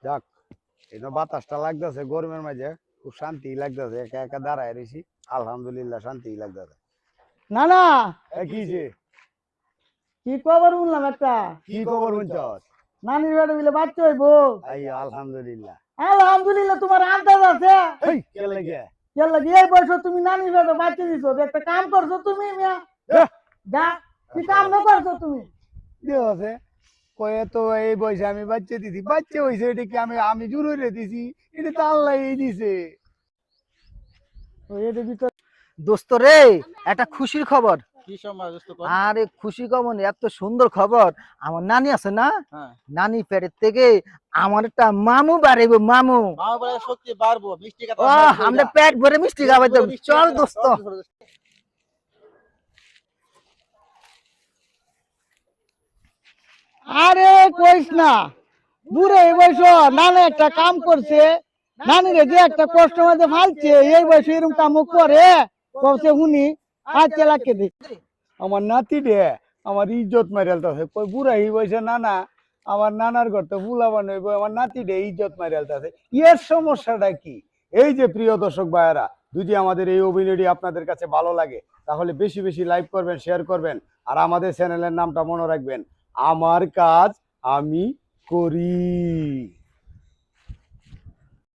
যাক, এই তো বাতাসটা লাগতেছে গরমের মাঝে, খুব শান্তি লাগতেছে, একা একা দাঁড়ায় রয়েছি। আলহামদুলিল্লাহ শান্তি লাগতেছে। না না, কি যে কি খবর শুনলাম একটা, কি খবর বলছস? নানির বাড়ি মিলে বাচ্চা হইবো। আলহামদুলিল্লাহ। আলহামদুলিল্লাহ, তোমার আন্দাজ আছে? এই কে লাগে? কেন লাগে এই বয়স তুমি নানির বাড়ি বাচ্চা দিছো? একটা কাম করছো তুমি মিয়া? যা, কি কাম না করছো তুমি? কি আছে কয়ে তো এই বয়সে আমি বাচ্চা দিছি, বাচ্চা হইছে এটা কি আমি আমি জোর হইরে দিছি? এটা তো আল্লাহই দিছে। এর ভিতর দোস্ত রে, একটা খুশির খবর। কি সময় দোস্ত কোন? আরে খুশি খবর না, এত সুন্দর খবর। আমার নানি আছে না, হ্যাঁ, নানি পেটের থেকে আমার একটা মামু বাড়াইবো, মামু। মা বলে শক্তি বাড়বো, মিষ্টি কথা আমরা পেট ভরে মিষ্টি খাওয়াই দেব। চল দোস্ত। আরে কইস না, বুড়ো এই বয়স নানি একটা কাম করছে, নানিরে যে একটা কষ্ট মধ্যে ফালছে, এই বয়সে এরকম কাম করে কবছে শুনি। আচ্ছা লাগে দে আমার নাতি রে আমার ইজ্জত মারিয়ালতাছে, কই বুড়া এই বয়সে নানা, আমার নানার ঘর তো বুলা বানাইবো, আমার নাতি রে ইজ্জত মারিয়ালতাছে। এর সমস্যাটা কি? এই যে প্রিয় দর্শক ভাইয়েরা, যদি আমাদের এই অভিনয়টি আপনাদের কাছে ভালো লাগে তাহলে বেশি বেশি লাইক করবেন, শেয়ার করবেন, আর আমাদের চ্যানেলের নামটা মনে রাখবেন, আমার কাজ আমি করি।